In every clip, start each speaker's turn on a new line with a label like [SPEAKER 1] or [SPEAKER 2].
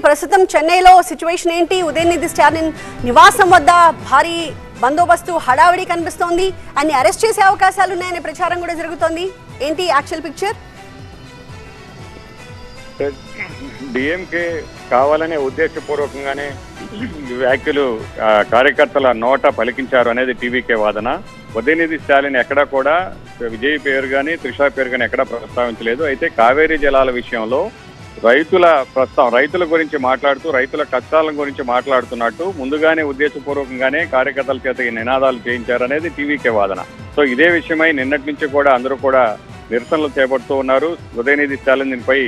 [SPEAKER 1] ప్రస్తుతం చెన్నైలో సిచ్యువేషన్ ఏంటి? ఉదయనిధి స్టాలిన్ నివాసం వద్ద భారీ బందోబస్తు హడావిడి కనిపిస్తోంది. అన్ని అరెస్ట్ చేసే అవకాశాలు ఉన్నాయనే ప్రచారం కూడా జరుగుతోంది. ఏంటి యాక్చువల్ పిక్చర్?
[SPEAKER 2] డిఎంకే కావాలనే ఉద్దేశపూర్వకంగానే వ్యాఖ్యలు కార్యకర్తల నోట పలికించారు అనేది టీవీకే వాదన. ఉదయనిధి స్టాలిన్ ఎక్కడా కూడా విజయ్ పేరు కానీ త్రిషా పేరు కానీ ఎక్కడా ప్రస్తావించలేదు. అయితే కావేరీ జలాల విషయంలో రైతుల గురించి మాట్లాడుతూ రైతుల కష్టాల గురించి మాట్లాడుతున్నట్టు ముందుగానే ఉద్దేశపూర్వకంగానే కార్యకర్తల చేత ఈ నినాదాలు చేయించారనేది టీవీకే వాదన. సో ఇదే విషయమై నిన్నటి నుంచి కూడా అందరూ కూడా నిరసనలు చేపడుతూ ఉన్నారు. ఉదయనిధి స్టాలిన్ దీనిపై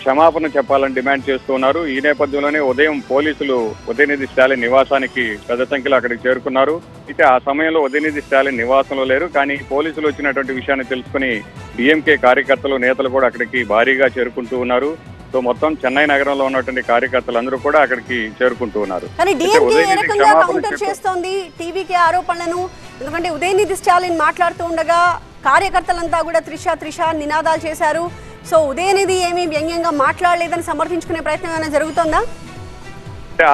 [SPEAKER 2] క్షమాపణ చెప్పాలని డిమాండ్ చేస్తూ ఉన్నారు. ఈ నేపథ్యంలోనే ఉదయం పోలీసులు ఉదయనిధి స్టాలిన్ నివాసానికి పెద్ద సంఖ్యలో అక్కడికి చేరుకున్నారు. అయితే ఆ సమయంలో ఉదయనిధి స్టాలిన్ నివాసంలో లేరు. కానీ పోలీసులు వచ్చినటువంటి విషయాన్ని తెలుసుకుని డిఎంకే కార్యకర్తలు నేతలు కూడా అక్కడికి భారీగా చేరుకుంటూ ఉన్నారు. సో మొత్తం చెన్నై నగరంలో ఉన్నటువంటి కార్యకర్తలందరూ కూడా అక్కడికి చేరుకుంటూ ఉన్నారు.
[SPEAKER 1] కానీ డిఎంకే ఏ రకంగా కౌంటర్ చేస్తోంది టీవీకే ఆరోపణలను? ఎందుకంటే ఉదయనిధి స్టాలిన్ మాట్లాడుతూ ఉండగా కార్యకర్తలంతా కూడా త్రిష నినాదాలు చేశారు. సో ఉదయనిధి ఏమీ వ్యంగ్యంగా మాట్లాడలేదని సమర్థించుకునే ప్రయత్నం ఏమైనా జరుగుతోందా?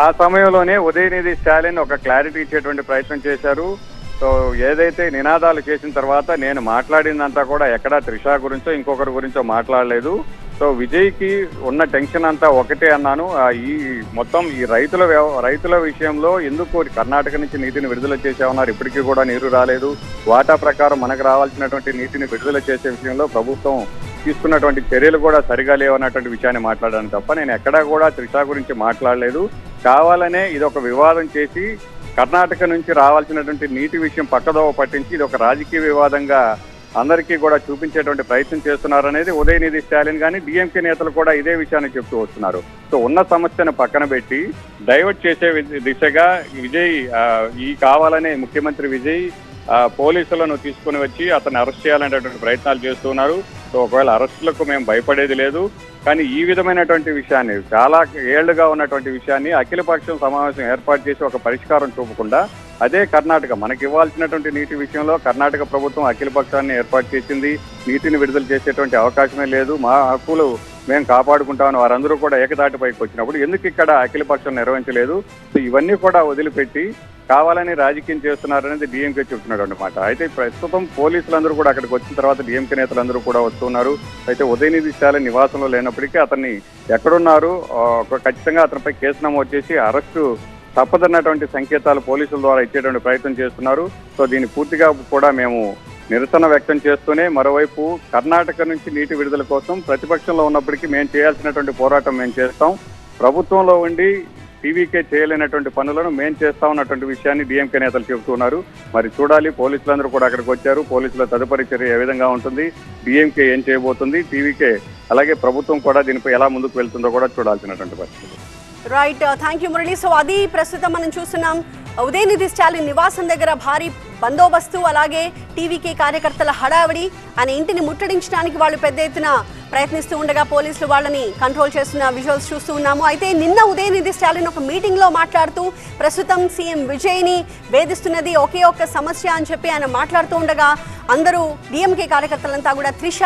[SPEAKER 2] ఆ సమయంలోనే ఉదయనిధి స్టాలిన్ ఒక క్లారిటీ ఇచ్చేటువంటి ప్రయత్నం చేశారు. సో ఏదైతే నినాదాలు చేసిన తర్వాత నేను మాట్లాడిందంతా కూడా ఎక్కడా త్రిష గురించో ఇంకొకరి గురించో మాట్లాడలేదు. సో విజయ్కి ఉన్న టెన్షన్ అంతా ఒకటే అన్నాను. ఈ మొత్తం ఈ రైతుల విషయంలో ఎందుకు కర్ణాటక నుంచి నీటిని విడుదల చేసామన్నారు, ఇప్పటికీ కూడా నీరు రాలేదు. వాటా ప్రకారం మనకు రావాల్సినటువంటి నీటిని విడుదల చేసే విషయంలో ప్రభుత్వం తీసుకున్నటువంటి చర్యలు కూడా సరిగా లేవన్నటువంటి విషయాన్ని మాట్లాడాను తప్ప నేను ఎక్కడా కూడా త్రిష గురించి మాట్లాడలేదు. కావాలనే ఇది ఒక వివాదం చేసి కర్ణాటక నుంచి రావాల్సినటువంటి నీటి విషయం పక్కదోవ పట్టించి ఇది ఒక రాజకీయ వివాదంగా అందరికీ కూడా చూపించేటువంటి ప్రయత్నం చేస్తున్నారనేది ఉదయనిధి స్టాలిన్ కానీ డిఎంకే నేతలు కూడా ఇదే విషయాన్ని చెప్తూ వస్తున్నారు. సో ఉన్న సమస్యను పక్కన పెట్టి డైవర్ట్ చేసే దిశగా విజయ్ ఈ కావాలనే ముఖ్యమంత్రి విజయ్ పోలీసులను తీసుకుని వచ్చి అతన్ని అరెస్ట్ చేయాలనేటువంటి ప్రయత్నాలు చేస్తున్నారు. సో ఒకవేళ అరెస్టులకు మేము భయపడేది లేదు. కానీ ఈ విధమైనటువంటి విషయాన్ని చాలా ఏళ్లుగా ఉన్నటువంటి విషయాన్ని అఖిలపక్షం సమావేశం ఏర్పాటు చేసి ఒక పరిష్కారం చూపకుండా అదే కర్ణాటక మనకి ఇవ్వాల్సినటువంటి నీటి విషయంలో కర్ణాటక ప్రభుత్వం అఖిలపక్షాన్ని ఏర్పాటు చేసింది. నీటిని విడుదల చేసేటువంటి అవకాశమే లేదు. మా హక్కులు మేము కాపాడుకుంటామని వారందరూ కూడా ఏకతాటిపైకి వచ్చినప్పుడు ఎందుకు ఇక్కడ అఖిలపక్షం నిర్వహించలేదు? సో ఇవన్నీ కూడా వదిలిపెట్టి కావాలని రాజకీయం చేస్తున్నారనేది డిఎంకే చెప్తున్నాడు అన్నమాట. అయితే ప్రస్తుతం పోలీసులందరూ కూడా అక్కడికి వచ్చిన తర్వాత డిఎంకే నేతలందరూ కూడా వస్తున్నారు. అయితే ఉదయనిధి స్టాలిన్ నివాసంలో లేనప్పటికీ అతన్ని ఎక్కడున్నారు ఖచ్చితంగా అతనిపై కేసు నమోదు చేసి అరెస్టు తప్పదన్నటువంటి సంకేతాలు పోలీసుల ద్వారా ఇచ్చేటువంటి ప్రయత్నం చేస్తున్నారు. సో దీన్ని పూర్తిగా కూడా మేము నిరసన వ్యక్తం చేస్తూనే మరోవైపు కర్ణాటక నుంచి నీటి విడుదల కోసం ప్రతిపక్షంలో ఉన్నప్పటికీ మేము చేయాల్సినటువంటి పోరాటం మేము చేస్తాం. ప్రభుత్వంలో ఉండి టీవీకే చేయలేనటువంటి పనులను మేము చేస్తా ఉన్నటువంటి విషయాన్ని డిఎంకే నేతలు చెబుతున్నారు. మరి చూడాలి, పోలీసులందరూ కూడా అక్కడికి వచ్చారు. పోలీసుల తదుపరి చర్య ఏ విధంగా ఉంటుంది, డిఎంకే ఏం చేయబోతుంది, టీవీకే అలాగే ప్రభుత్వం కూడా దీనిపై ఎలా ముందుకు వెళ్తుందో కూడా చూడాల్సినటువంటి పరిస్థితి.
[SPEAKER 1] Right, thank you Murali. So అది ప్రస్తుతం మనం చూస్తున్నాం. ఉదయనిధి స్టాలిన్ నివాసం దగ్గర భారీ బందోబస్తు, అలాగే టీవీకే కార్యకర్తల హడావిడి. ఆయన ఇంటిని ముట్టడించడానికి వాళ్ళు పెద్ద ఎత్తున ప్రయత్నిస్తూ ఉండగా పోలీసులు వాళ్ళని కంట్రోల్ చేస్తున్న విజువల్స్ చూస్తూ ఉన్నాము. అయితే నిన్న ఉదయనిధి స్టాలిన్ ఒక మీటింగ్లో మాట్లాడుతూ ప్రస్తుతం సీఎం విజయ్ని వేధిస్తున్నది ఒకే ఒక్క సమస్య అని చెప్పి ఆయన మాట్లాడుతూ ఉండగా అందరూ డిఎంకే కార్యకర్తలంతా కూడా త్రిష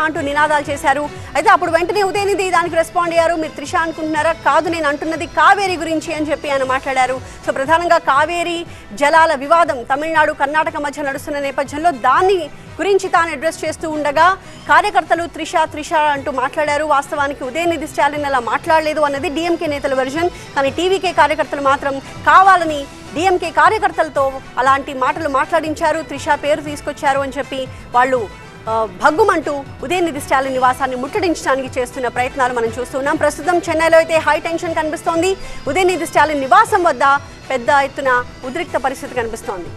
[SPEAKER 1] అంటూ నినాదాలు చేశారు. అయితే అప్పుడు వెంటనే ఉదయనిధి దానికి రెస్పాండ్ అయ్యారు. మీరు త్రిష అనుకుంటున్నారా? కాదు, నేను అంటున్నది కావేరీ గురించి అని చెప్పి ఆయన మాట్లాడారు. సో ప్రధానంగా కావేరీ జలాల వివాదం తమిళనాడు కర్ణాటక మధ్య నడుస్తున్న నేపథ్యంలో దాన్ని గురించి తాను అడ్రస్ చేస్తూ ఉండగా కార్యకర్తలు త్రిష అంటూ మాట్లాడారు. వాస్తవానికి ఉదయనిధి స్టాలిన్ అలా మాట్లాడలేదు అన్నది డిఎంకే నేతల వెర్షన్. కానీ టీవీకే కార్యకర్తలు మాత్రం కావాలని డిఎంకే కార్యకర్తలతో అలాంటి మాటలు మాట్లాడించారు, త్రిష పేరు తీసుకొచ్చారు అని చెప్పి వాళ్ళు భగ్గుమంటూ ఉదయనిధి స్టాలిన్ నివాసాన్ని ముట్టడించడానికి చేస్తున్న ప్రయత్నాలు మనం చూస్తున్నాం. ప్రస్తుతం చెన్నైలో అయితే హై టెన్షన్ కనిపిస్తోంది. ఉదయనిధి స్టాలిన్ నివాసం వద్ద పెద్ద ఎత్తున ఉద్రిక్త పరిస్థితి కనిపిస్తోంది.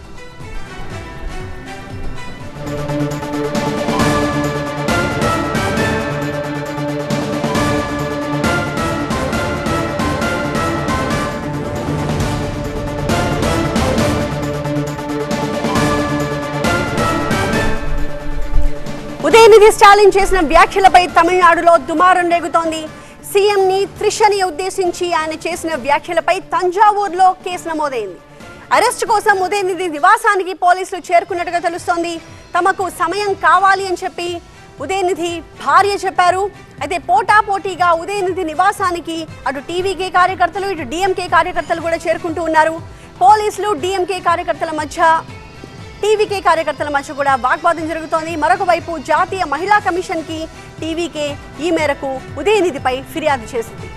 [SPEAKER 1] ఉదయనిధి స్టాలిన్ చేసిన వ్యాఖ్యలపై తమిళనాడులో దుమారం రేగుతోంది. సీఎంని త్రిషని ఉద్దేశించి ఆయన చేసిన వ్యాఖ్యలపై తంజావూరులో కేసు నమోదైంది. అరెస్ట్ కోసం ఉదయనిధి నివాసానికి పోలీసులు చేరుకున్నట్టుగా తెలుస్తోంది. తమకు సమయం కావాలి అని చెప్పి ఉదయనిధి భార్య చెప్పారు. అయితే పోటాపోటీగా ఉదయనిధి నివాసానికి అటు టీవీకే కార్యకర్తలు ఇటు డిఎంకే కార్యకర్తలు కూడా చేరుకుంటూ ఉన్నారు. పోలీసులు డిఎంకే కార్యకర్తల మధ్య టీవీకే కార్యకర్తల మధ్య కూడా వాగ్వాదం జరుగుతోంది. మరొక వైపు జాతీయ మహిళా కమిషన్కి టీవీకే ఈ మేరకు ఉదయనిధిపై ఫిర్యాదు చేసింది.